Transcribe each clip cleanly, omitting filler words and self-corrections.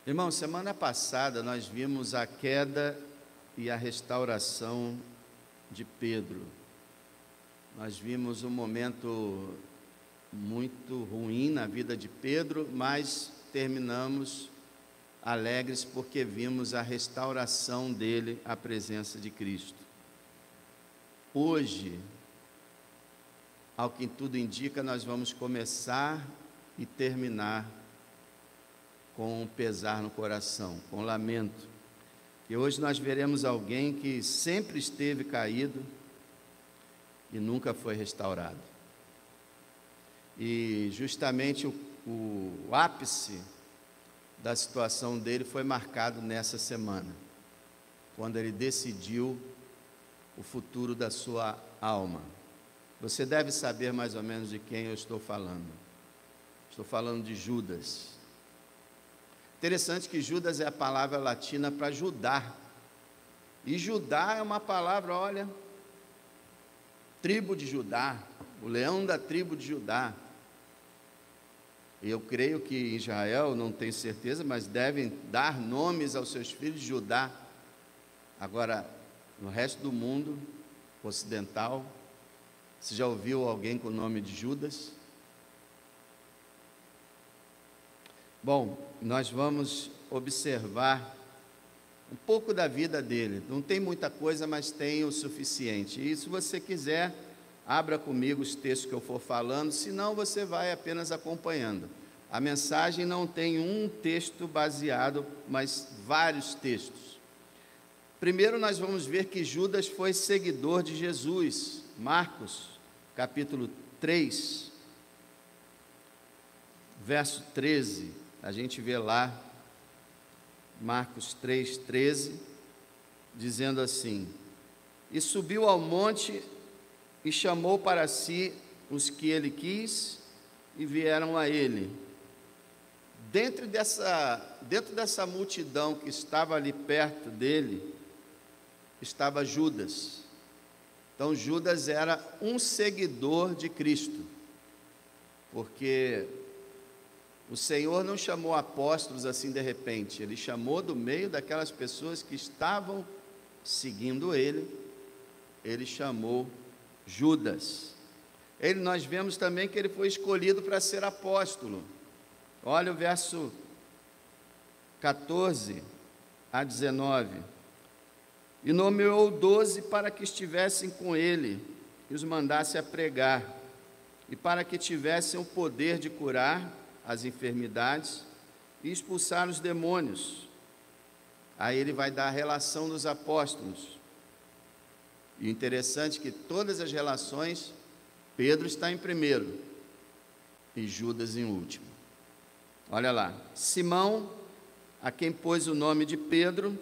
Irmão, semana passada nós vimos a queda e a restauração de Pedro. Nós vimos um momento muito ruim na vida de Pedro, mas terminamos alegres porque vimos a restauração dele à presença de Cristo. Hoje, ao que tudo indica, nós vamos começar e terminar com pesar no coração, com lamento. E hoje nós veremos alguém que sempre esteve caído e nunca foi restaurado. E justamente o ápice da situação dele foi marcado nessa semana, quando ele decidiu o futuro da sua alma. Você deve saber mais ou menos de quem eu estou falando. Estou falando de Judas. Interessante que Judas é a palavra latina para Judá. E Judá é uma palavra, olha, tribo de Judá, o leão da tribo de Judá. E eu creio que em Israel, não tenho certeza, mas devem dar nomes aos seus filhos de Judá. Agora, no resto do mundo ocidental, você já ouviu alguém com o nome de Judas? Bom, nós vamos observar um pouco da vida dele. Não tem muita coisa, mas tem o suficiente. E se você quiser, abra comigo os textos que eu for falando, senão você vai apenas acompanhando. A mensagem não tem um texto baseado, mas vários textos. Primeiro nós vamos ver que Judas foi seguidor de Jesus. Marcos, capítulo 3, verso 13. A gente vê lá, Marcos 3, 13, dizendo assim: E subiu ao monte e chamou para si os que ele quis, e vieram a ele. Dentro dessa multidão que estava ali perto dele, estava Judas. Então Judas era um seguidor de Cristo, porque o Senhor não chamou apóstolos assim de repente, Ele chamou do meio daquelas pessoas que estavam seguindo Ele, Ele chamou Judas. Nós vemos também que ele foi escolhido para ser apóstolo. Olha o verso 14 a 19. E nomeou 12 para que estivessem com ele e os mandasse a pregar, e para que tivessem o poder de curar as enfermidades e expulsar os demônios. Aí ele vai dar a relação dos apóstolos. E o interessante é que todas as relações, Pedro está em primeiro e Judas em último. Olha lá, Simão, a quem pôs o nome de Pedro,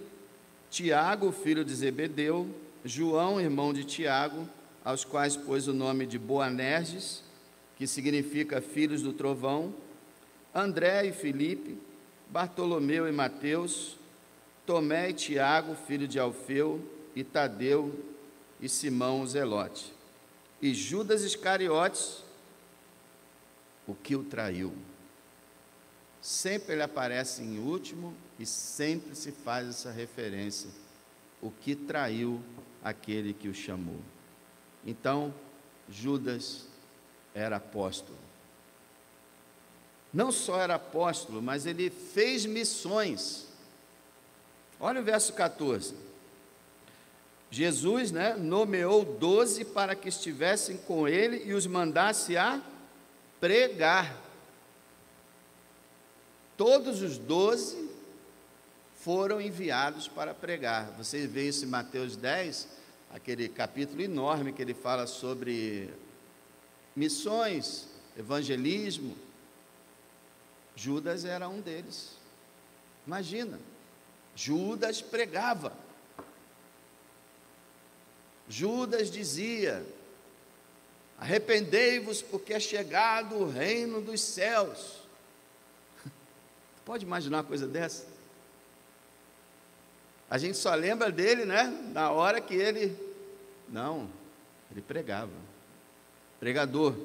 Tiago, filho de Zebedeu, João, irmão de Tiago, aos quais pôs o nome de Boanerges, que significa filhos do trovão, André e Filipe, Bartolomeu e Mateus, Tomé e Tiago, filho de Alfeu, e Tadeu e Simão o Zelote, e Judas Iscariotes, o que o traiu. Sempre ele aparece em último e sempre se faz essa referência, o que traiu aquele que o chamou. Então, Judas era apóstolo. Não só era apóstolo, mas ele fez missões. Olha o verso 14. Jesus, nomeou 12 para que estivessem com ele e os mandasse a pregar. Todos os 12 foram enviados para pregar. Você vê isso em Mateus 10, aquele capítulo enorme que ele fala sobre missões, evangelismo. Judas era um deles. Imagina, Judas pregava. Judas dizia: arrependei-vos, porque é chegado o reino dos céus. Pode imaginar uma coisa dessa? A gente só lembra dele, na hora que ele... Não, ele pregava. Pregador.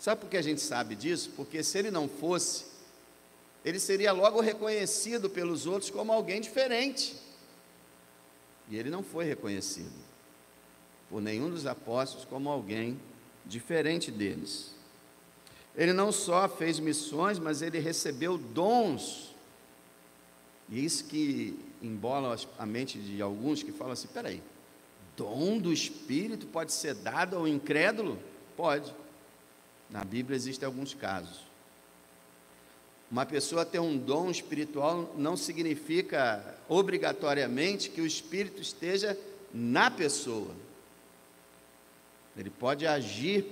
Sabe por que a gente sabe disso? Porque se ele não fosse, ele seria logo reconhecido pelos outros como alguém diferente. E ele não foi reconhecido por nenhum dos apóstolos como alguém diferente deles. Ele não só fez missões, mas ele recebeu dons. E isso que embola a mente de alguns que falam assim: peraí, dom do Espírito pode ser dado ao incrédulo? Pode. Na Bíblia existem alguns casos. Uma pessoa ter um dom espiritual não significa obrigatoriamente que o Espírito esteja na pessoa. Ele pode agir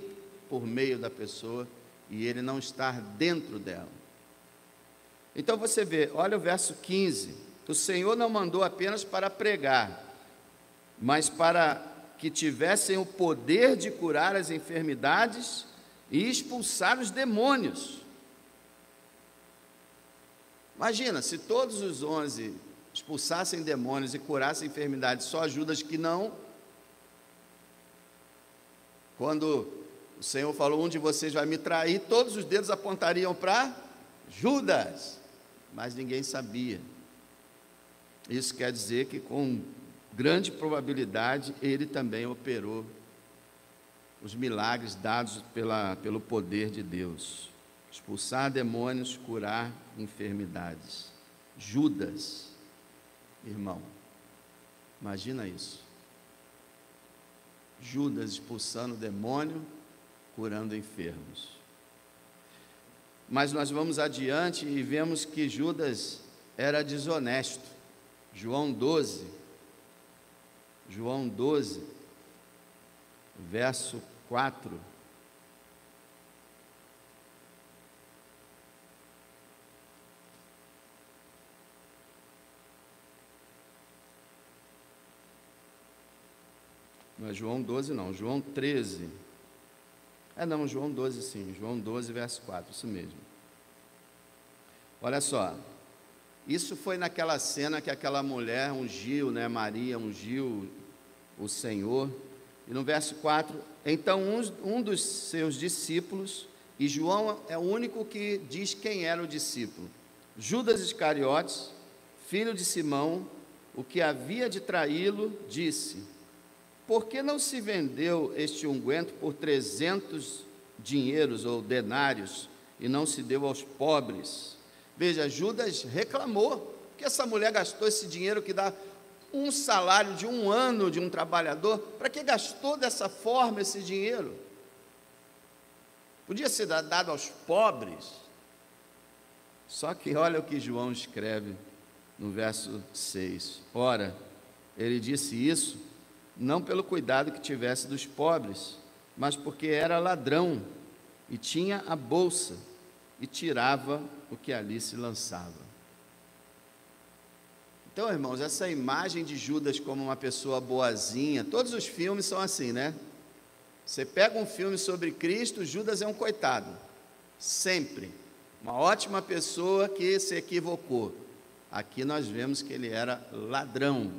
por meio da pessoa e ele não estar dentro dela. Então você vê, olha o verso 15: o Senhor não mandou apenas para pregar, mas para que tivessem o poder de curar as enfermidades e expulsar os demônios. Imagina, se todos os 11 expulsassem demônios e curassem enfermidades, só Judas que não. Quando o Senhor falou: um de vocês vai me trair, todos os dedos apontariam para Judas, mas ninguém sabia. Isso quer dizer que com grande probabilidade ele também operou os milagres dados pelo poder de Deus. Expulsar demônios, curar enfermidades. Judas, irmão, imagina isso. Judas expulsando demônio, curando enfermos. Mas nós vamos adiante e vemos que Judas era desonesto. João 12, verso 4. Não é João 12 não, João 13. João 12 sim, João 12 verso 4, isso mesmo. Olha só, isso foi naquela cena que aquela mulher ungiu, Maria ungiu o Senhor. E no verso 4, então um dos seus discípulos, e João é o único que diz quem era o discípulo, Judas Iscariotes, filho de Simão, o que havia de traí-lo, disse: por que não se vendeu este unguento por 300 dinheiros ou denários e não se deu aos pobres? Veja, Judas reclamou que essa mulher gastou esse dinheiro que dá um salário de um ano de um trabalhador. Para que gastou dessa forma esse dinheiro? Podia ser dado aos pobres. Só que olha o que João escreve no verso 6. Ora, ele disse isso não pelo cuidado que tivesse dos pobres, mas porque era ladrão e tinha a bolsa e tirava o que ali se lançava. Então, irmãos, essa imagem de Judas como uma pessoa boazinha, todos os filmes são assim, né? Você pega um filme sobre Cristo, Judas é um coitado, sempre, uma ótima pessoa que se equivocou. Aqui nós vemos que ele era ladrão.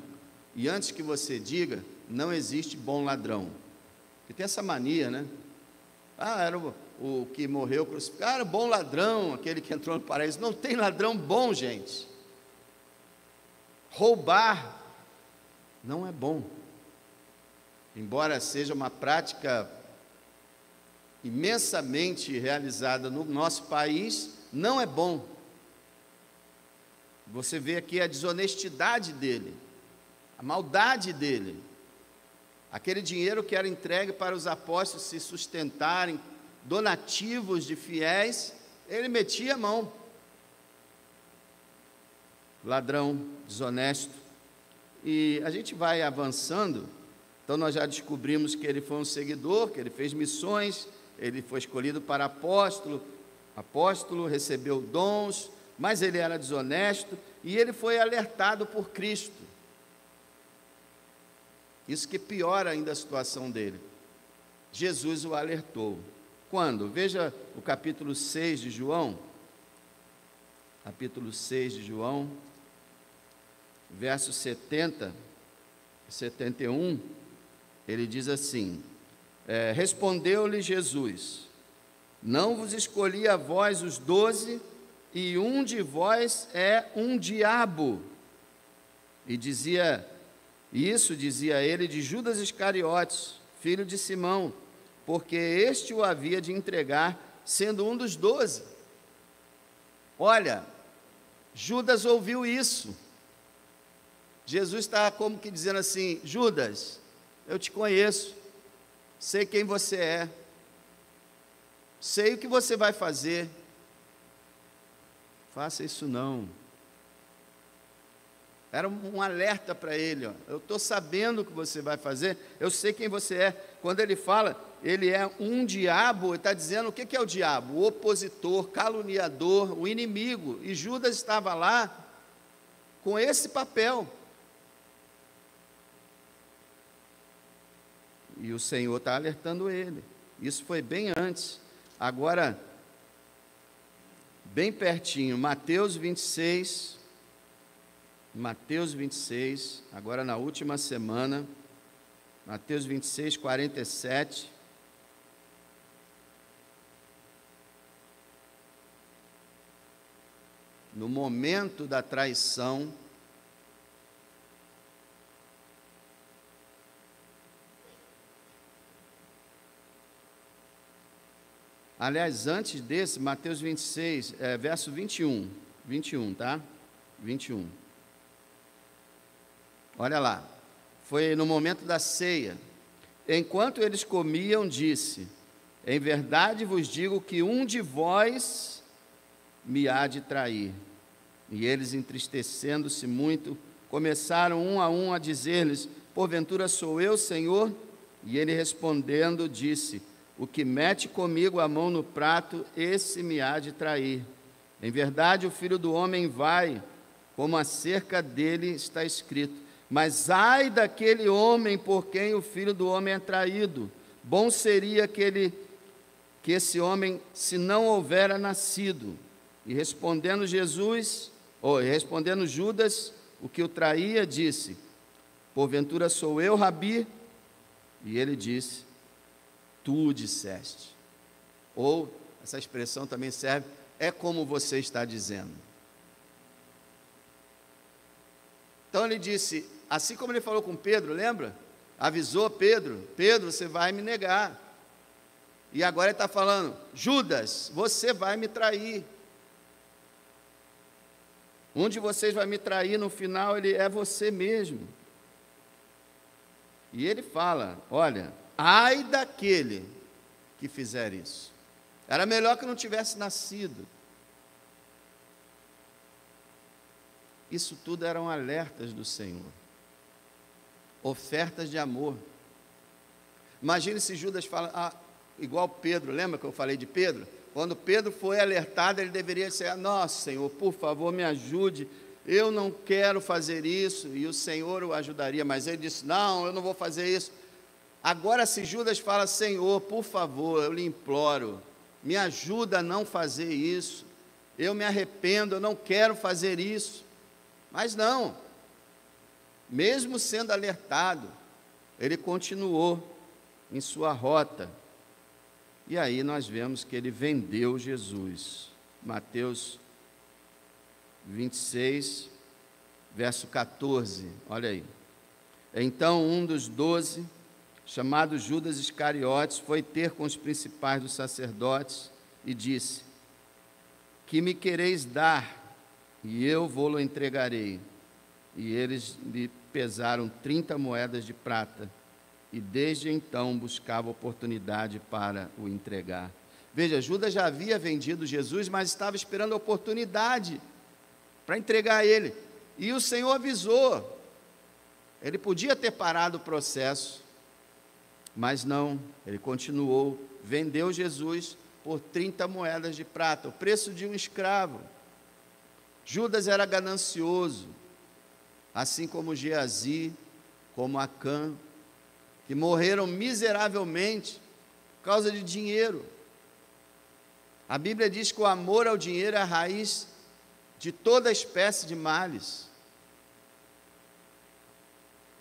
E antes que você diga, não existe bom ladrão. Porque tem essa mania, né? Era o que morreu crucificado, era bom ladrão, aquele que entrou no paraíso. Não tem ladrão bom, gente. Roubar não é bom. Embora seja uma prática imensamente realizada no nosso país, não é bom. Você vê aqui a desonestidade dele, a maldade dele. Aquele dinheiro que era entregue para os apóstolos se sustentarem, donativos de fiéis, ele metia a mão. Ladrão, desonesto. E a gente vai avançando. Então nós já descobrimos que ele foi um seguidor, que ele fez missões, ele foi escolhido para apóstolo, recebeu dons, mas ele era desonesto e ele foi alertado por Cristo. Isso que piora ainda a situação dele. Jesus o alertou. Quando? Veja o capítulo 6 de João. Capítulo 6 de João, versos 70 e 71, ele diz assim: respondeu-lhe Jesus: não vos escolhi a vós os 12, e um de vós é um diabo. E dizia ele de Judas Iscariotes, filho de Simão, porque este o havia de entregar, sendo um dos 12. Olha, Judas ouviu isso. Jesus está como que dizendo assim: Judas, eu te conheço, sei quem você é, sei o que você vai fazer, faça isso não. Era um alerta para ele, ó. Eu estou sabendo o que você vai fazer, eu sei quem você é. Quando ele fala, ele é um diabo, ele está dizendo o que é o diabo? O opositor, caluniador, o inimigo. E Judas estava lá com esse papel. E o Senhor está alertando ele. Isso foi bem antes. Agora, bem pertinho, Mateus 26, agora na última semana, Mateus 26, 47. No momento da traição, aliás, antes desse, Mateus 26, verso 21, tá? 21. Olha lá, foi no momento da ceia. Enquanto eles comiam, disse: em verdade vos digo que um de vós me há de trair. E eles, entristecendo-se muito, começaram um a dizer-lhes: porventura sou eu, Senhor? E ele respondendo disse: o que mete comigo a mão no prato, esse me há de trair. Em verdade, o Filho do Homem vai, como acerca dele está escrito. Mas ai daquele homem por quem o Filho do Homem é traído. Bom seria que esse homem, se não houvera nascido. E respondendo Judas, o que o traía, disse: porventura sou eu, Rabi? E ele disse: tu disseste. Ou, essa expressão também serve, é como você está dizendo. Então ele disse, assim como ele falou com Pedro, lembra? Avisou Pedro: Pedro, você vai me negar. E agora ele está falando: Judas, você vai me trair. Um de vocês vai me trair, no final ele é você mesmo. E ele fala: olha, ai daquele que fizer isso. Era melhor que não tivesse nascido. Isso tudo eram alertas do Senhor, ofertas de amor. Imagine se Judas fala, igual Pedro, lembra que eu falei de Pedro? Quando Pedro foi alertado, ele deveria ser: nossa, Senhor, por favor, me ajude, eu não quero fazer isso, e o Senhor o ajudaria, mas ele disse: não, eu não vou fazer isso. Agora, se Judas fala: Senhor, por favor, eu lhe imploro, me ajuda a não fazer isso, eu me arrependo, eu não quero fazer isso. Mas não, mesmo sendo alertado, ele continuou em sua rota. E aí nós vemos que ele vendeu Jesus. Mateus 26, verso 14, olha aí. Então um dos 12, chamado Judas Iscariotes, foi ter com os principais dos sacerdotes e disse: que me quereis dar, e eu vou-lo entregarei. E eles lhe pesaram 30 moedas de prata, e desde então buscava oportunidade para o entregar. Veja, Judas já havia vendido Jesus, mas estava esperando a oportunidade para entregar ele. E o Senhor avisou. Ele podia ter parado o processo, mas não, ele continuou, vendeu Jesus por 30 moedas de prata, o preço de um escravo. Judas era ganancioso, assim como Geazi, como Acã, que morreram miseravelmente por causa de dinheiro. A Bíblia diz que o amor ao dinheiro é a raiz de toda espécie de males.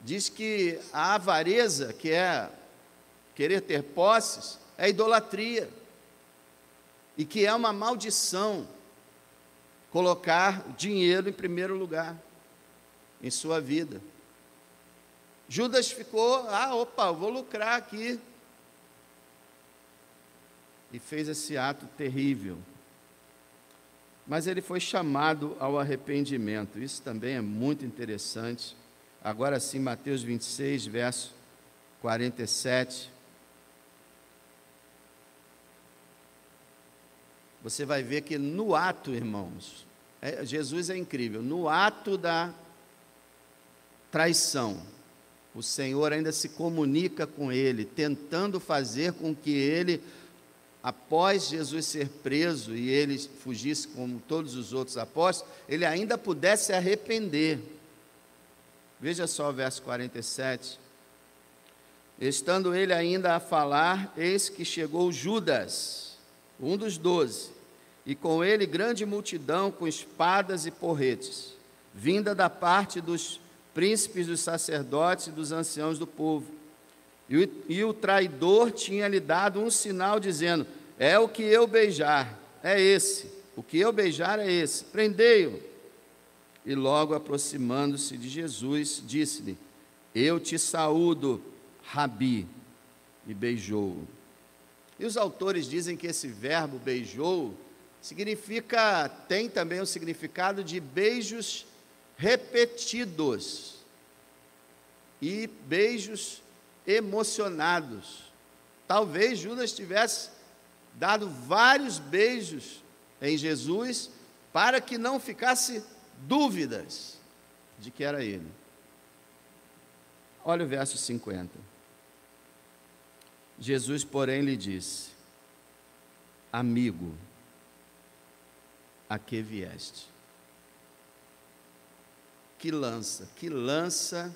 Diz que a avareza, que é querer ter posses, é idolatria, e que é uma maldição. colocar o dinheiro em primeiro lugar em sua vida. Judas ficou, eu vou lucrar aqui. E fez esse ato terrível. Mas ele foi chamado ao arrependimento. Isso também é muito interessante. Agora sim, Mateus 26, verso 47. Você vai ver que no ato, irmãos, Jesus é incrível. No ato da traição, o Senhor ainda se comunica com ele, tentando fazer com que ele, após Jesus ser preso e ele fugisse como todos os outros apóstolos, ele ainda pudesse se arrepender. Veja só o verso 47. Estando ele ainda a falar, eis que chegou Judas, um dos 12, e com ele grande multidão com espadas e porretes, vinda da parte dos príncipes dos sacerdotes e dos anciãos do povo. E o traidor tinha-lhe dado um sinal, dizendo: é o que eu beijar, é esse, o que eu beijar é esse, prendei-o. E logo aproximando-se de Jesus, disse-lhe: eu te saúdo, Rabi, e beijou-o. E os autores dizem que esse verbo beijou tem também o significado de beijos repetidos e beijos emocionados. Talvez Judas tivesse dado vários beijos em Jesus para que não ficasse dúvidas de que era ele. Olha o verso 50. Jesus, porém, lhe disse: amigo, a que vieste? Que lança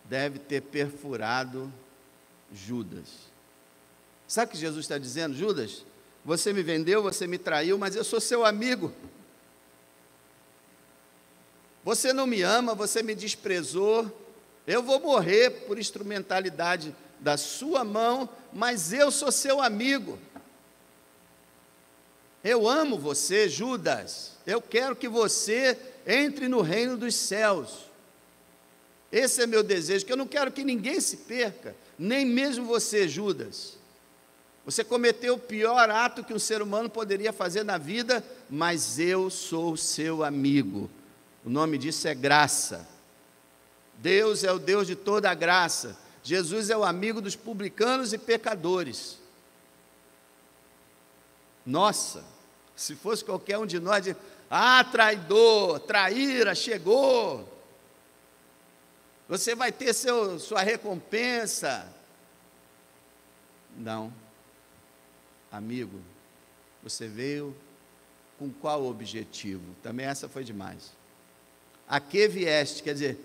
deve ter perfurado Judas. Sabe o que Jesus está dizendo? Judas, você me vendeu, você me traiu, mas eu sou seu amigo. Você não me ama, você me desprezou, eu vou morrer por instrumentalidade da sua mão, mas eu sou seu amigo. Eu amo você, Judas, eu quero que você entre no reino dos céus. Esse é meu desejo, que eu não quero que ninguém se perca, nem mesmo você, Judas. Você cometeu o pior ato que um ser humano poderia fazer na vida, mas eu sou seu amigo. O nome disso é graça. Deus é o Deus de toda a graça. Jesus é o amigo dos publicanos e pecadores. Nossa, se fosse qualquer um de nós, traidor, traíra, chegou. Você vai ter sua recompensa. Não. Amigo, você veio com qual objetivo? Também essa foi demais. A que vieste? Quer dizer,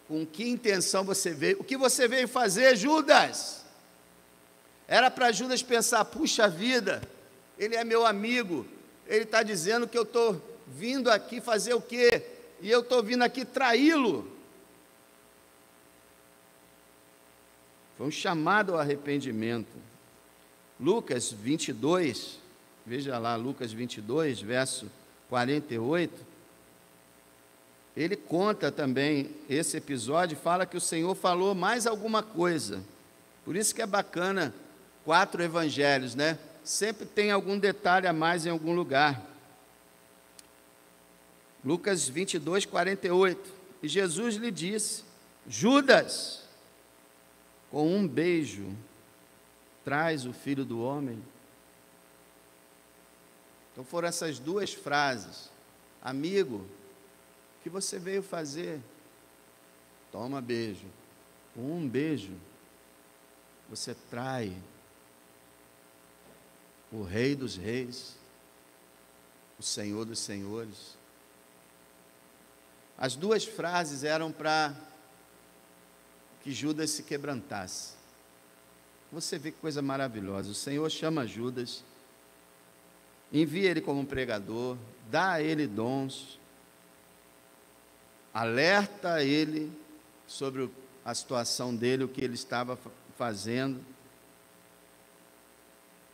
com que intenção você veio? O que você veio fazer, Judas? Era para Judas pensar: puxa vida, ele é meu amigo, ele está dizendo que eu estou vindo aqui fazer o quê? E eu estou vindo aqui traí-lo. Foi um chamado ao arrependimento. Lucas 22, veja lá, Lucas 22, verso 48, ele conta também esse episódio, fala que o Senhor falou mais alguma coisa. Por isso que é bacana 4 evangelhos, né? Sempre tem algum detalhe a mais em algum lugar. Lucas 22, 48. E Jesus lhe disse: Judas, com um beijo, traz o Filho do Homem. Então foram essas 2 frases. Amigo, o que você veio fazer? Toma beijo. Com um beijo, você trai o Rei dos Reis, o Senhor dos Senhores. As 2 frases eram para que Judas se quebrantasse. Você vê que coisa maravilhosa. O Senhor chama Judas, envia ele como um pregador, dá a ele dons, alerta ele sobre a situação dele, o que ele estava fazendo,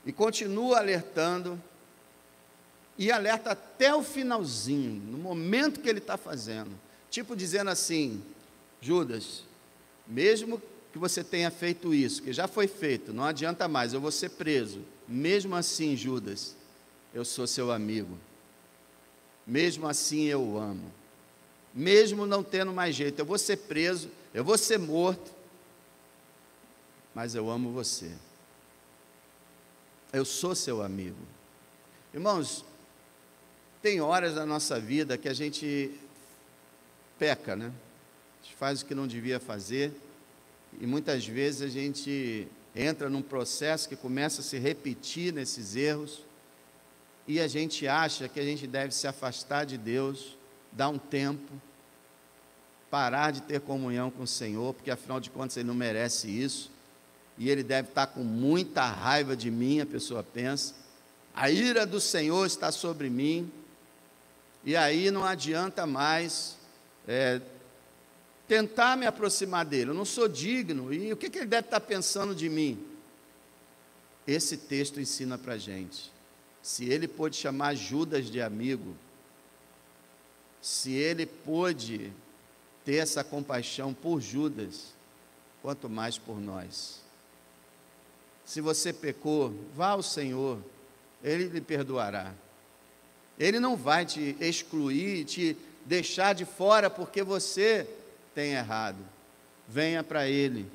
e continua alertando e alerta até o finalzinho, no momento que ele está fazendo, tipo dizendo assim: Judas, mesmo que você tenha feito isso, que já foi feito, não adianta mais, eu vou ser preso, mesmo assim, Judas, eu sou seu amigo, mesmo assim eu o amo, mesmo não tendo mais jeito, eu vou ser preso, eu vou ser morto, mas eu amo você, eu sou seu amigo. Irmãos, tem horas da nossa vida que a gente peca, né? A gente faz o que não devia fazer, e muitas vezes a gente entra num processo que começa a se repetir nesses erros, e a gente acha que a gente deve se afastar de Deus, dar um tempo, parar de ter comunhão com o Senhor, porque afinal de contas Ele não merece isso, e Ele deve estar com muita raiva de mim, a pessoa pensa, a ira do Senhor está sobre mim, e aí não adianta mais tentar me aproximar dele, eu não sou digno, e o que ele deve estar pensando de mim? Esse texto ensina para a gente, se ele pôde chamar Judas de amigo, se ele pôde ter essa compaixão por Judas, quanto mais por nós. Se você pecou, vá ao Senhor, Ele lhe perdoará, Ele não vai te excluir, te deixar de fora porque você tem errado. Venha para Ele,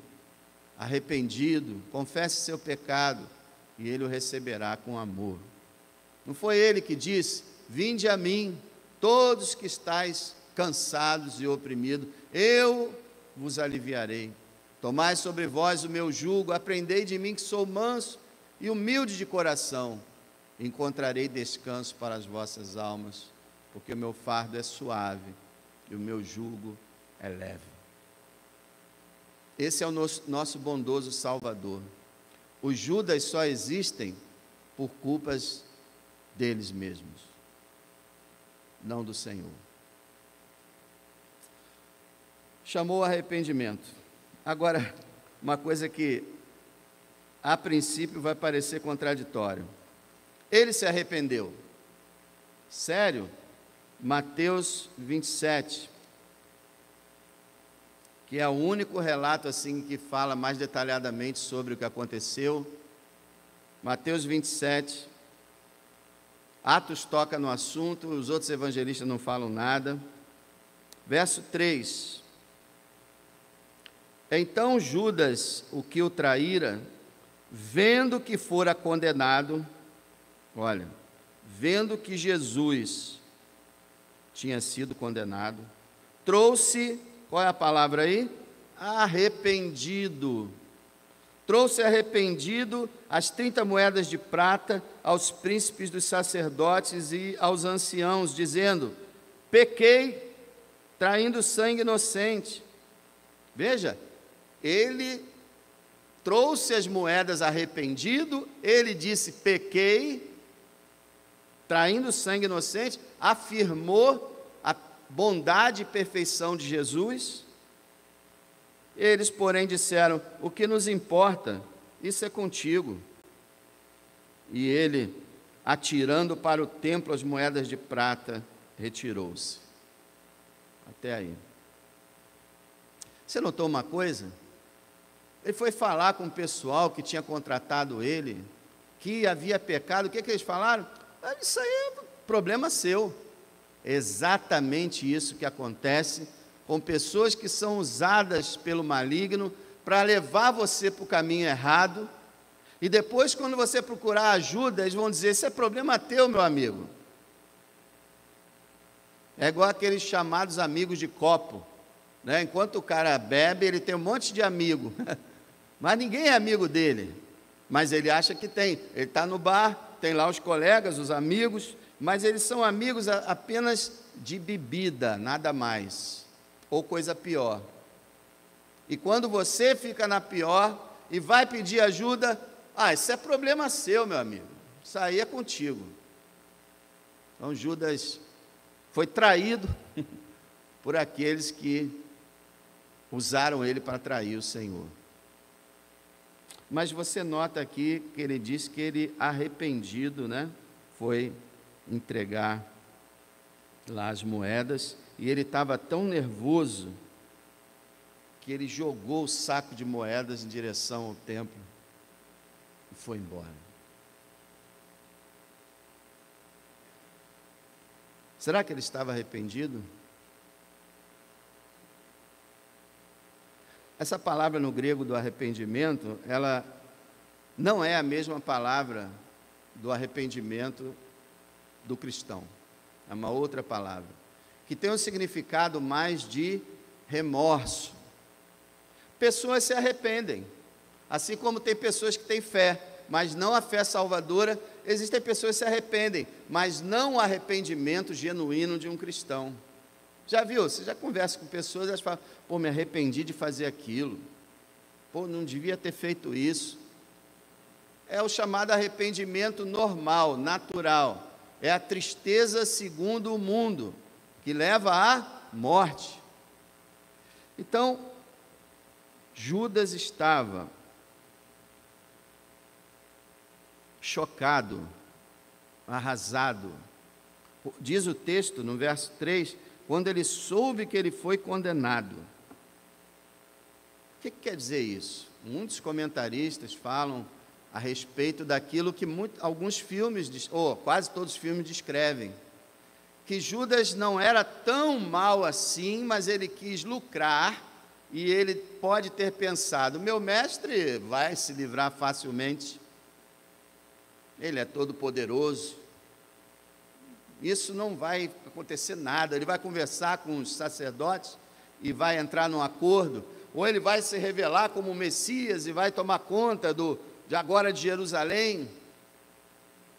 arrependido, confesse seu pecado, e Ele o receberá com amor. Não foi Ele que disse: vinde a mim, todos que estáis cansados e oprimidos, eu vos aliviarei. Tomai sobre vós o meu jugo, aprendei de mim que sou manso e humilde de coração, encontrarei descanso para as vossas almas, porque o meu fardo é suave e o meu jugo é leve. Esse é o nosso bondoso Salvador. Os Judas só existem por culpas deles mesmos, não do Senhor. Chamou o arrependimento. Agora, uma coisa que a princípio vai parecer contraditório. Ele se arrependeu. Sério? Mateus 27, que é o único relato assim que fala mais detalhadamente sobre o que aconteceu. Mateus 27, Atos toca no assunto, os outros evangelistas não falam nada. Verso 3. Então Judas, o que o traíra, vendo que fora condenado, olha, vendo que Jesus tinha sido condenado, trouxe, qual é a palavra aí? Arrependido. Trouxe arrependido as 30 moedas de prata aos príncipes dos sacerdotes e aos anciãos, dizendo: pequei, traindo sangue inocente. Veja, ele trouxe as moedas arrependido, ele disse: pequei, traindo sangue inocente, afirmou a bondade e perfeição de Jesus. Eles, porém, disseram: o que nos importa? Isso é contigo. E ele, atirando para o templo as moedas de prata, retirou-se. Até aí. Você notou uma coisa? Ele foi falar com o pessoal que tinha contratado ele, que havia pecado. O que eles falaram? Isso aí é problema seu. Exatamente isso que acontece com pessoas que são usadas pelo maligno para levar você para o caminho errado, e depois, quando você procurar ajuda, eles vão dizer: isso é problema teu, meu amigo. É igual aqueles chamados amigos de copo, né? Enquanto o cara bebe, ele tem um monte de amigo, mas ninguém é amigo dele, mas ele acha que tem. Ele está no bar, tem lá os colegas, os amigos, mas eles são amigos apenas de bebida, nada mais, ou coisa pior. E quando você fica na pior e vai pedir ajuda, isso é problema seu, meu amigo, isso aí é contigo. Então Judas foi traído por aqueles que usaram ele para trair o Senhor. Mas você nota aqui que ele diz que ele, arrependido, né, foi entregar lá as moedas, e ele estava tão nervoso que ele jogou o saco de moedas em direção ao templo e foi embora. Será que ele estava arrependido? Essa palavra no grego do arrependimento, ela não é a mesma palavra do arrependimento do cristão. É uma outra palavra, que tem um significado mais de remorso. Pessoas se arrependem, assim como tem pessoas que têm fé, mas não a fé salvadora. Existem pessoas que se arrependem, mas não o arrependimento genuíno de um cristão. Já viu? Você já conversa com pessoas, elas falam: pô, me arrependi de fazer aquilo, pô, não devia ter feito isso. É o chamado arrependimento normal, natural. É a tristeza segundo o mundo, que leva à morte. Então, Judas estava chocado, arrasado. Diz o texto, no verso 3, quando ele soube que ele foi condenado. O que quer dizer isso? Muitos comentaristas falam a respeito daquilo que alguns filmes, ou quase todos os filmes descrevem, que Judas não era tão mal assim, mas ele quis lucrar, e ele pode ter pensado: meu mestre vai se livrar facilmente, ele é todo poderoso, isso não vai acontecer nada, ele vai conversar com os sacerdotes e vai entrar num acordo, ou ele vai se revelar como o Messias e vai tomar conta de agora de Jerusalém.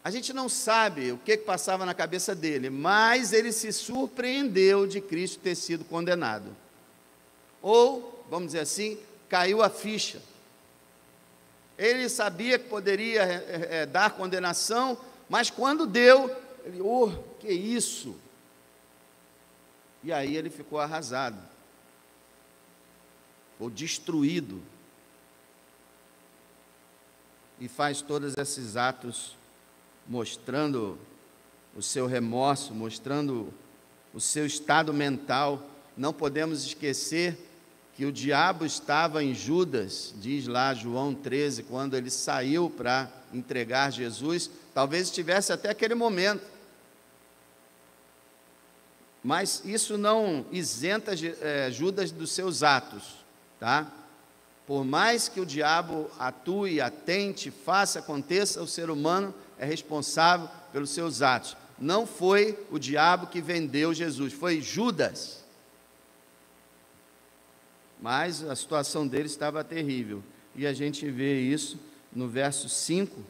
A gente não sabe o que passava na cabeça dele, mas ele se surpreendeu de Cristo ter sido condenado. Ou, vamos dizer assim, caiu a ficha. Ele sabia que poderia dar condenação, mas quando deu, ele: oh, que isso? E aí ele ficou arrasado, ou destruído, e faz todos esses atos mostrando o seu remorso, mostrando o seu estado mental. Não podemos esquecer que o diabo estava em Judas, diz lá João 13, quando ele saiu para entregar Jesus, talvez estivesse até aquele momento. Mas isso não isenta Judas dos seus atos, tá? Por mais que o diabo atue, atente, faça, aconteça, o ser humano é responsável pelos seus atos. Não foi o diabo que vendeu Jesus, foi Judas. Mas a situação dele estava terrível. E a gente vê isso no verso 5,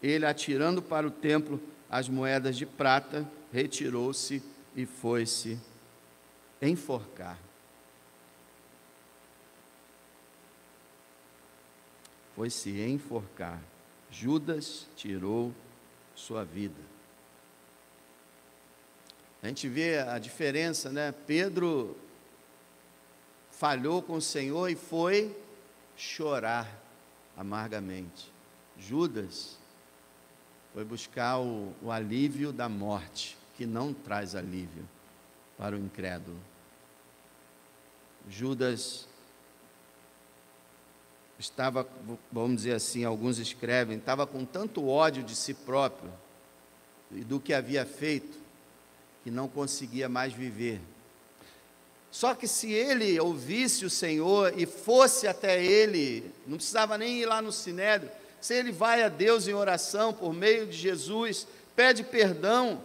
ele atirando para o templo as moedas de prata, retirou-se e foi-se enforcar. Foi-se enforcar. Judas tirou sua vida. A gente vê a diferença, né? Pedro falhou com o Senhor e foi chorar amargamente. Judas foi buscar o alívio da morte, que não traz alívio para o incrédulo. Judas estava, vamos dizer assim, alguns escrevem, estava com tanto ódio de si próprio e do que havia feito, que não conseguia mais viver. Só que se ele ouvisse o Senhor e fosse até ele, não precisava nem ir lá no Sinédrio, se ele vai a Deus em oração por meio de Jesus, pede perdão,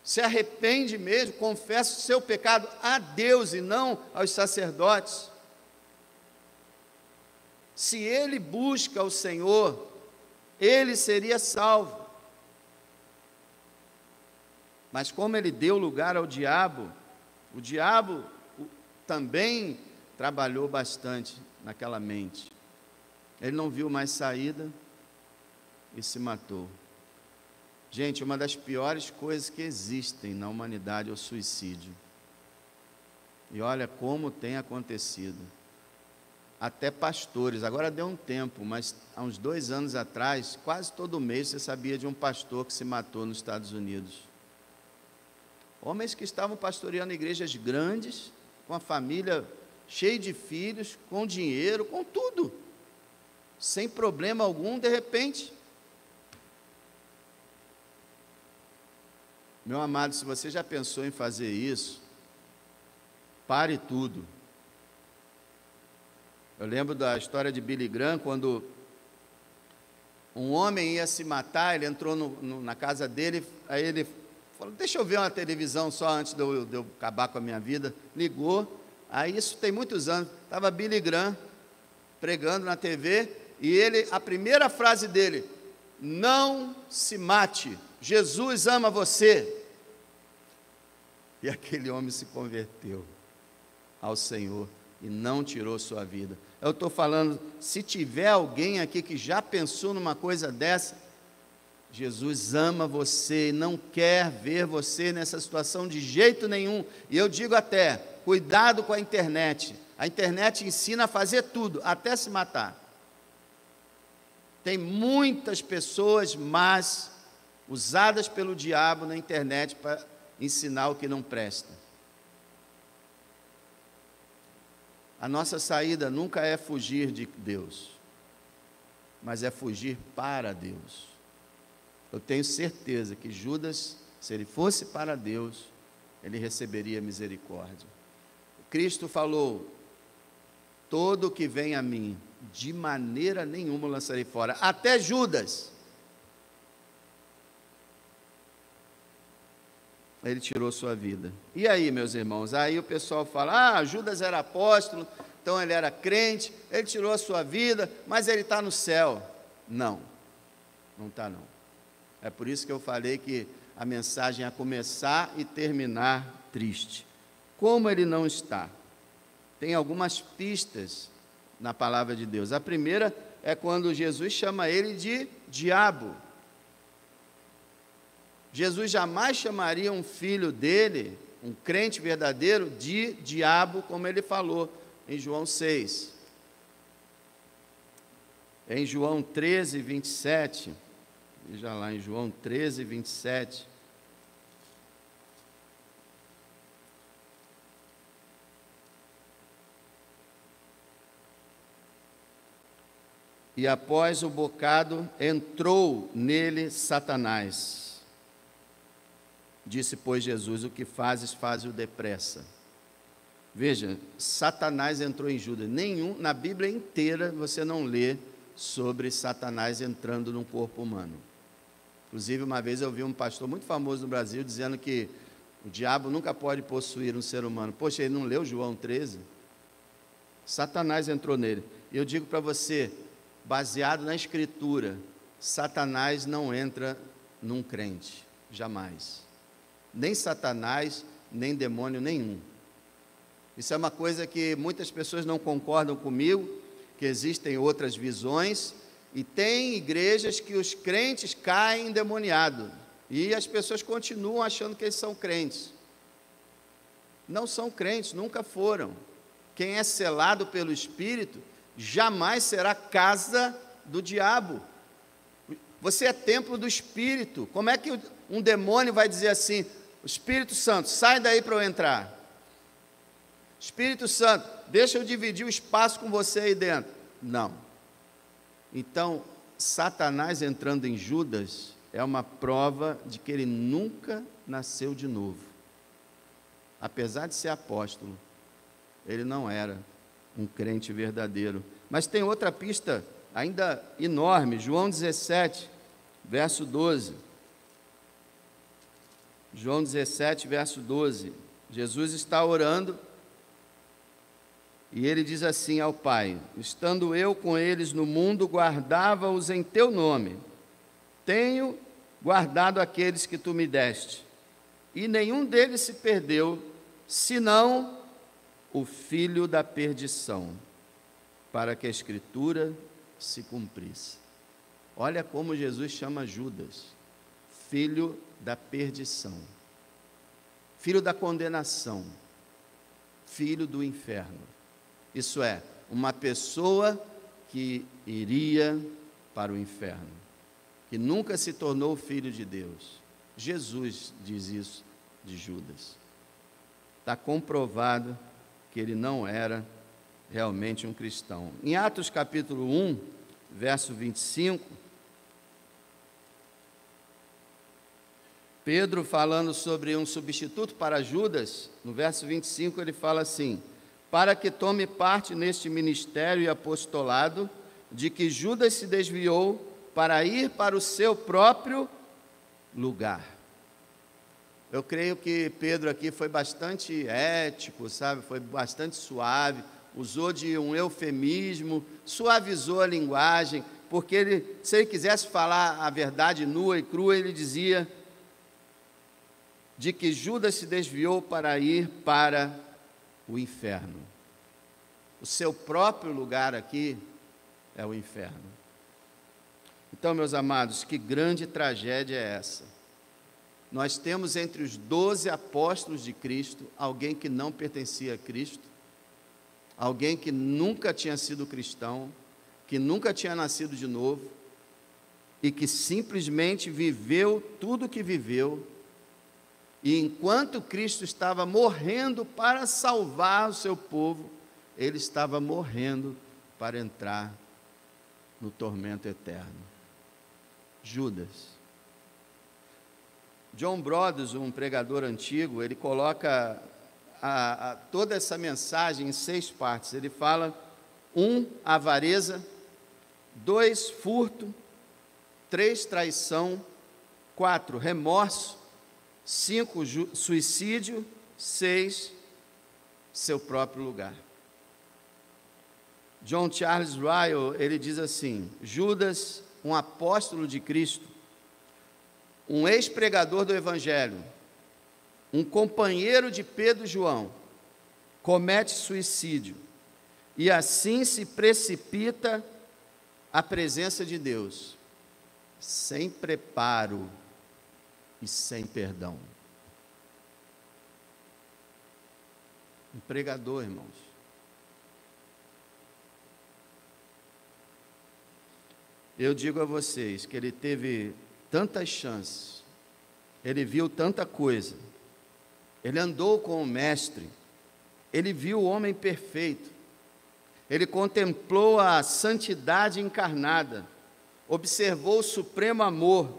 se arrepende mesmo, confessa o seu pecado a Deus e não aos sacerdotes. Se ele busca o Senhor, ele seria salvo. Mas como ele deu lugar ao diabo, o diabo também trabalhou bastante naquela mente. Ele não viu mais saída e se matou. Gente, uma das piores coisas que existem na humanidade é o suicídio. E olha como tem acontecido. até pastores. Agora deu um tempo, mas há uns 2 anos atrás, quase todo mês você sabia de um pastor que se matou nos Estados Unidos. Homens que estavam pastoreando igrejas grandes, com a família cheia de filhos, com dinheiro, com tudo, sem problema algum, de repente. Meu amado, se você já pensou em fazer isso, pare tudo. Eu lembro da história de Billy Graham, quando um homem ia se matar, ele entrou na casa dele, aí ele falou, deixa eu ver uma televisão só antes de eu acabar com a minha vida. Ligou, aí isso tem muitos anos, estava Billy Graham pregando na TV, e a primeira frase dele, não se mate, Jesus ama você. E aquele homem se converteu ao Senhor e não tirou sua vida. Eu estou falando, se tiver alguém aqui que já pensou numa coisa dessa, Jesus ama você e não quer ver você nessa situação de jeito nenhum. E eu digo até, cuidado com a internet. A internet ensina a fazer tudo, até se matar. Tem muitas pessoas más, usadas pelo diabo na internet para ensinar o que não presta. A nossa saída nunca é fugir de Deus, mas é fugir para Deus. Eu tenho certeza que Judas, se ele fosse para Deus, ele receberia misericórdia. Cristo falou, todo que vem a mim, de maneira nenhuma lançarei fora, até Judas. Ele tirou sua vida. E aí, meus irmãos? Aí o pessoal fala, Judas era apóstolo, então ele era crente, ele tirou a sua vida, mas ele está no céu. Não, não está não. É por isso que eu falei que a mensagem ia começar e terminar triste. Como ele não está? Tem algumas pistas na palavra de Deus. A primeira é quando Jesus chama ele de diabo. Jesus jamais chamaria um filho dele, um crente verdadeiro, de diabo, como ele falou em João 6. Em João 13, 27, veja lá em João 13, 27. E após o bocado, entrou nele Satanás. Disse, pois, Jesus, o que fazes, faze-o depressa. Veja, Satanás entrou em Judas. Na Bíblia inteira você não lê sobre Satanás entrando num corpo humano. Inclusive, uma vez eu vi um pastor muito famoso no Brasil dizendo que o diabo nunca pode possuir um ser humano. Poxa, ele não leu João 13? Satanás entrou nele. E eu digo para você, baseado na Escritura, Satanás não entra num crente, jamais. Nem Satanás, nem demônio nenhum. Isso é uma coisa que muitas pessoas não concordam comigo, que existem outras visões, e tem igrejas que os crentes caem endemoniados, e as pessoas continuam achando que eles são crentes. Não são crentes, nunca foram. Quem é selado pelo Espírito, jamais será casa do diabo. Você é templo do Espírito. Como é que um demônio vai dizer assim, Espírito Santo, sai daí para eu entrar. Espírito Santo, deixa eu dividir o espaço com você aí dentro. Não. Então, Satanás entrando em Judas é uma prova de que ele nunca nasceu de novo. Apesar de ser apóstolo, ele não era um crente verdadeiro. Mas tem outra pista ainda enorme, João 17, verso 12. João 17, verso 12, Jesus está orando e ele diz assim ao Pai, estando eu com eles no mundo, guardava-os em teu nome, tenho guardado aqueles que tu me deste, e nenhum deles se perdeu, senão o filho da perdição, para que a Escritura se cumprisse. Olha como Jesus chama Judas, filho da perdição, filho da condenação, filho do inferno. Isso é, uma pessoa que iria para o inferno, que nunca se tornou filho de Deus. Jesus diz isso de Judas. Está comprovado que ele não era realmente um cristão. Em Atos capítulo 1, verso 25, Pedro, falando sobre um substituto para Judas, no verso 25 ele fala assim: para que tome parte neste ministério e apostolado, de que Judas se desviou para ir para o seu próprio lugar. Eu creio que Pedro aqui foi bastante ético, sabe? Foi bastante suave, usou de um eufemismo, suavizou a linguagem, porque ele, se ele quisesse falar a verdade nua e crua, ele dizia de que Judas se desviou para ir para o inferno. O seu próprio lugar aqui é o inferno. Então, meus amados, que grande tragédia é essa? Nós temos entre os 12 apóstolos de Cristo alguém que não pertencia a Cristo, alguém que nunca tinha sido cristão, que nunca tinha nascido de novo e que simplesmente viveu tudo o que viveu. E enquanto Cristo estava morrendo para salvar o seu povo, ele estava morrendo para entrar no tormento eterno. Judas. John Brodus, um pregador antigo, ele coloca toda essa mensagem em 6 partes. Ele fala: 1, avareza; 2, furto; 3, traição; 4, remorso; 5, suicídio; 6, seu próprio lugar. John Charles Ryle, ele diz assim: Judas, um apóstolo de Cristo, um ex-pregador do Evangelho, um companheiro de Pedro e João, comete suicídio e assim se precipita à presença de Deus, sem preparo e sem perdão. Um pregador, irmãos. Eu digo a vocês que ele teve tantas chances, ele viu tanta coisa, ele andou com o Mestre, ele viu o homem perfeito, ele contemplou a santidade encarnada, observou o supremo amor,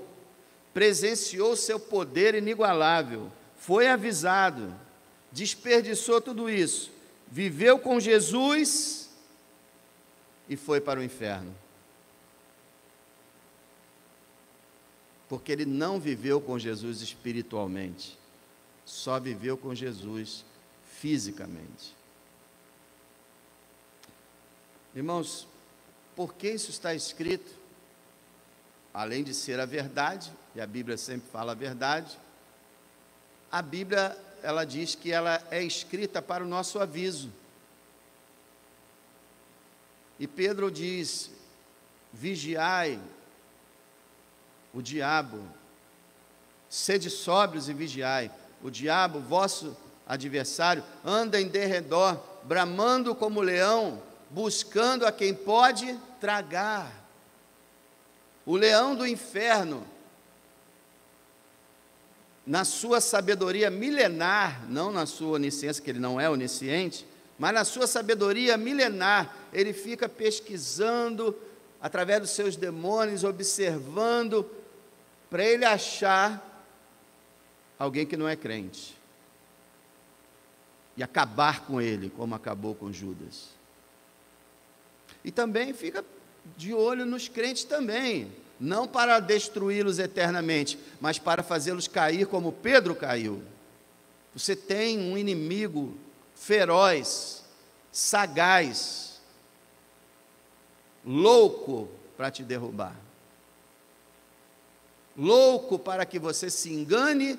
presenciou seu poder inigualável, foi avisado, desperdiçou tudo isso, viveu com Jesus e foi para o inferno. Porque ele não viveu com Jesus espiritualmente, só viveu com Jesus fisicamente. Irmãos, por que isso está escrito? Além de ser a verdade, e a Bíblia sempre fala a verdade, a Bíblia, ela diz que ela é escrita para o nosso aviso. E Pedro diz: vigiai o diabo, sede sóbrios e vigiai. O diabo, vosso adversário, anda em derredor, bramando como leão, buscando a quem pode tragar. O leão do inferno, na sua sabedoria milenar, não na sua onisciência, que ele não é onisciente, mas na sua sabedoria milenar, ele fica pesquisando, através dos seus demônios, observando, para ele achar alguém que não é crente e acabar com ele, como acabou com Judas. E também fica de olho nos crentes também, não para destruí-los eternamente, mas para fazê-los cair como Pedro caiu. Você tem um inimigo feroz, sagaz, louco para te derrubar. Louco para que você se engane,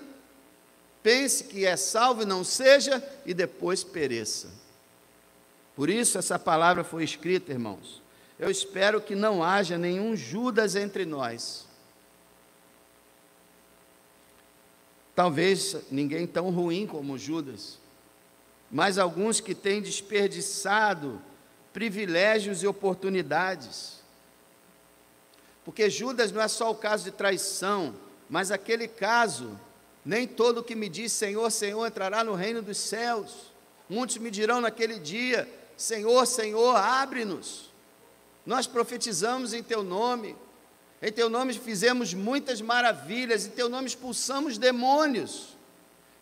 pense que é salvo e não seja, e depois pereça. Por isso essa palavra foi escrita, irmãos. Eu espero que não haja nenhum Judas entre nós. Talvez ninguém tão ruim como Judas, mas alguns que têm desperdiçado privilégios e oportunidades. Porque Judas não é só o caso de traição, mas aquele caso, nem todo que me diz Senhor, Senhor entrará no reino dos céus. Muitos me dirão naquele dia, Senhor, Senhor, abre-nos. Nós profetizamos em Teu nome fizemos muitas maravilhas, em Teu nome expulsamos demônios.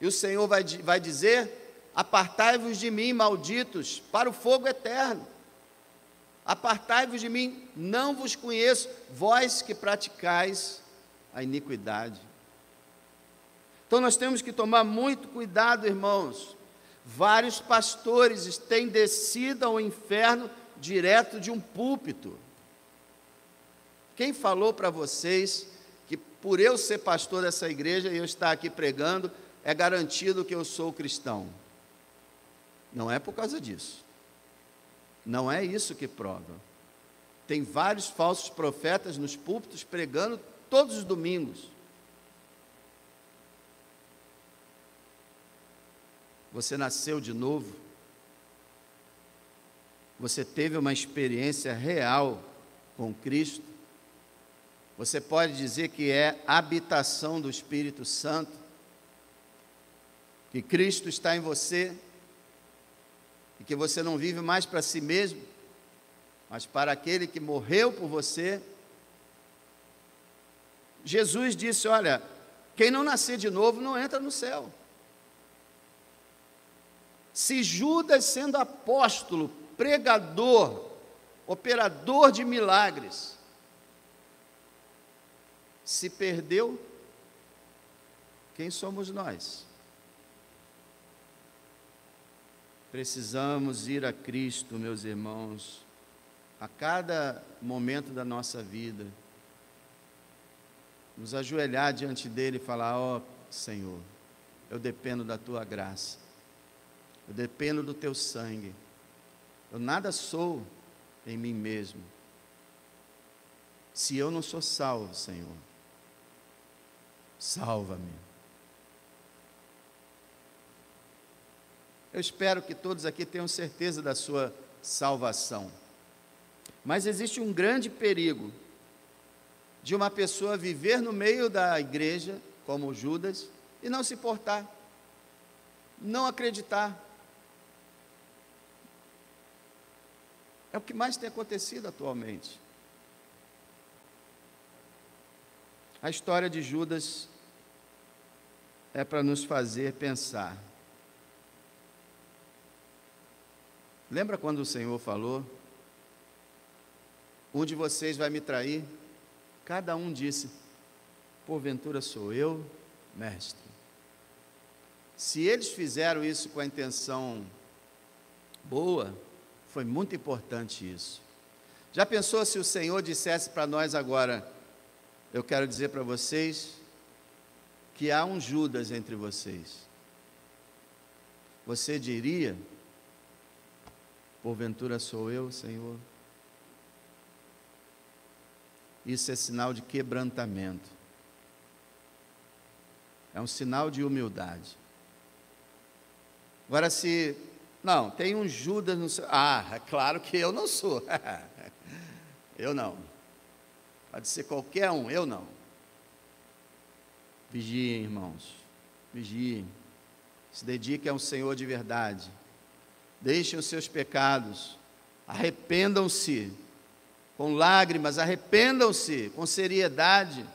E o Senhor vai dizer, apartai-vos de mim, malditos, para o fogo eterno. Apartai-vos de mim, não vos conheço, vós que praticais a iniquidade. Então nós temos que tomar muito cuidado, irmãos. Vários pastores têm descido ao inferno direto de um púlpito. Quem falou para vocês que por eu ser pastor dessa igreja e eu estar aqui pregando, é garantido que eu sou cristão? Não é por causa disso. Não é isso que prova. Tem vários falsos profetas nos púlpitos pregando todos os domingos. Você nasceu de novo? Você teve uma experiência real com Cristo? Você pode dizer que é habitação do Espírito Santo? Que Cristo está em você? E que você não vive mais para si mesmo, mas para aquele que morreu por você? Jesus disse, olha, quem não nascer de novo não entra no céu. Se Judas, sendo apóstolo, pregador, operador de milagres, se perdeu, quem somos nós? Precisamos ir a Cristo, meus irmãos, a cada momento da nossa vida, nos ajoelhar diante dEle e falar, ó Senhor, eu dependo da Tua graça, eu dependo do Teu sangue, eu nada sou em mim mesmo, se eu não sou salvo, Senhor, salva-me. Eu espero que todos aqui tenham certeza da sua salvação. Mas existe um grande perigo de uma pessoa viver no meio da igreja, como Judas, e não se portar, não acreditar. É o que mais tem acontecido atualmente. A história de Judas é para nos fazer pensar. Lembra quando o Senhor falou, um de vocês vai me trair? Cada um disse, porventura sou eu, mestre. Se eles fizeram isso com a intenção boa, foi muito importante isso. Já pensou se o Senhor dissesse para nós agora, eu quero dizer para vocês, que há um Judas entre vocês. Você diria, porventura sou eu, Senhor? Isso é sinal de quebrantamento. É um sinal de humildade. Agora não, tem um Judas no seu... é claro que eu não sou. Eu não. Pode ser qualquer um, eu não. Vigiem, irmãos. Vigiem. Se dediquem ao Senhor de verdade. Deixem os seus pecados, arrependam-se, com lágrimas, arrependam-se, com seriedade,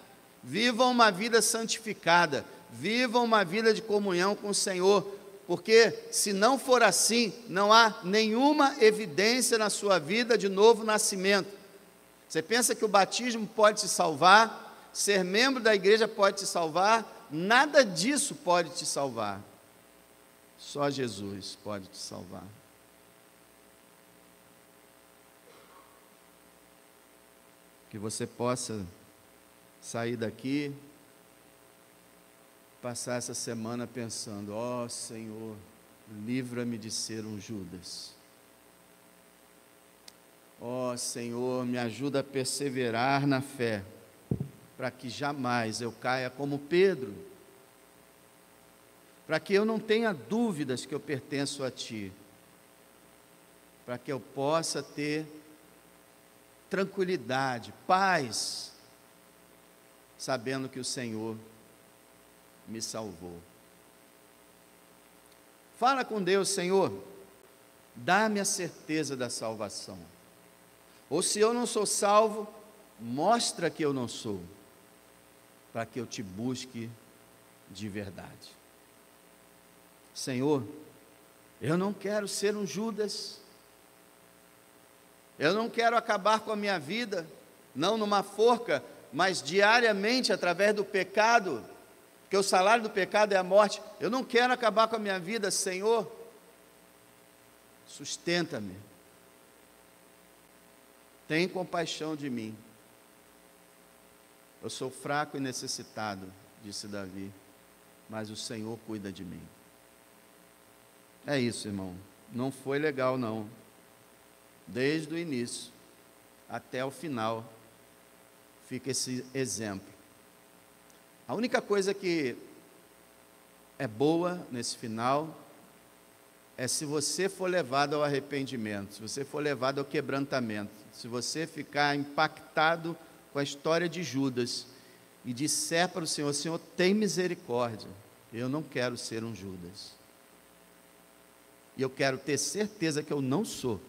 vivam uma vida santificada, vivam uma vida de comunhão com o Senhor, porque se não for assim, não há nenhuma evidência na sua vida de novo nascimento. Você pensa que o batismo pode te salvar, ser membro da igreja pode te salvar? Nada disso pode te salvar. Só Jesus pode te salvar. Que você possa sair daqui, passar essa semana pensando, ó Senhor, livra-me de ser um Judas. Ó Senhor, me ajuda a perseverar na fé, para que jamais eu caia como Pedro, para que eu não tenha dúvidas que eu pertenço a Ti. para que eu possa ter tranquilidade, paz, sabendo que o Senhor me salvou. Fala com Deus: Senhor, dá-me a certeza da salvação. Ou se eu não sou salvo, mostra que eu não sou, para que eu te busque de verdade. Senhor, eu não quero ser um Judas, eu não quero acabar com a minha vida, não numa forca, mas diariamente através do pecado, porque o salário do pecado é a morte. Eu não quero acabar com a minha vida, Senhor, sustenta-me, tem compaixão de mim, eu sou fraco e necessitado, disse Davi, mas o Senhor cuida de mim. É isso, irmão, não foi legal não, desde o início até o final, fica esse exemplo. A única coisa que é boa nesse final é se você for levado ao arrependimento, se você for levado ao quebrantamento, se você ficar impactado com a história de Judas e disser para o Senhor: Senhor, tem misericórdia, eu não quero ser um Judas, e eu quero ter certeza que eu não sou,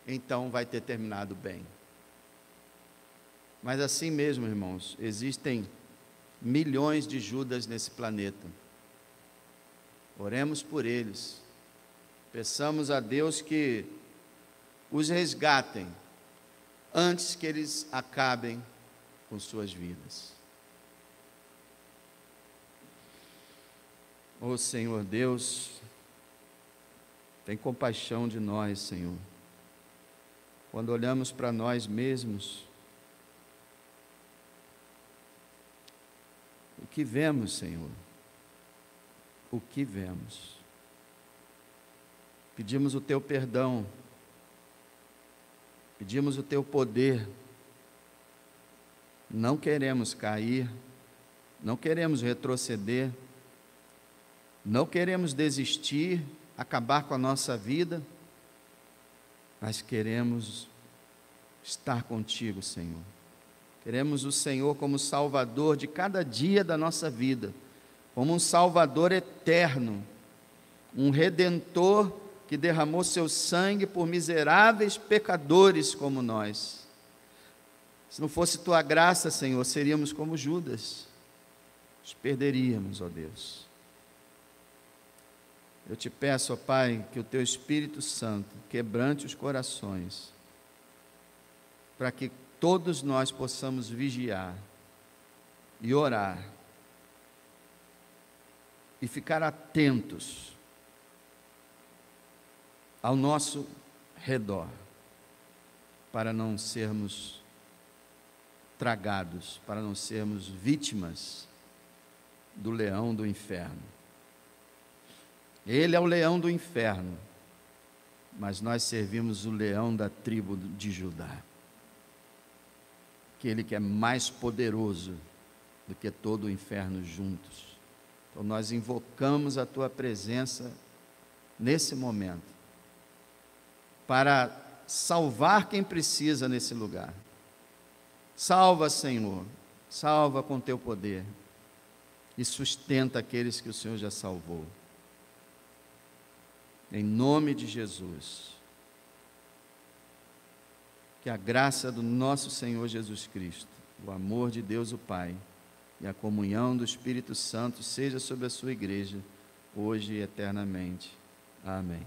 então vai ter terminado bem. Mas assim mesmo, irmãos, existem milhões de Judas nesse planeta. Oremos por eles, peçamos a Deus que os resgatem antes que eles acabem com suas vidas. Ó Senhor Deus, tem compaixão de nós, Senhor. Quando olhamos para nós mesmos, o que vemos, Senhor? O que vemos? Pedimos o Teu perdão, pedimos o Teu poder, não queremos cair, não queremos retroceder, não queremos desistir, acabar com a nossa vida, mas queremos estar contigo, Senhor. Queremos o Senhor como Salvador de cada dia da nossa vida, como um Salvador eterno, um Redentor que derramou seu sangue por miseráveis pecadores como nós. Se não fosse Tua graça, Senhor, seríamos como Judas, nos perderíamos, ó Deus. Eu te peço, ó Pai, que o Teu Espírito Santo quebrante os corações, para que todos nós possamos vigiar e orar e ficar atentos ao nosso redor, para não sermos tragados, para não sermos vítimas do leão do inferno. Ele é o leão do inferno, mas nós servimos o leão da tribo de Judá, aquele que é mais poderoso do que todo o inferno juntos. Então nós invocamos a Tua presença nesse momento, para salvar quem precisa nesse lugar. Salva, Senhor, salva com Teu poder, e sustenta aqueles que o Senhor já salvou. Em nome de Jesus, que a graça do nosso Senhor Jesus Cristo, o amor de Deus o Pai e a comunhão do Espírito Santo seja sobre a sua igreja, hoje e eternamente. Amém.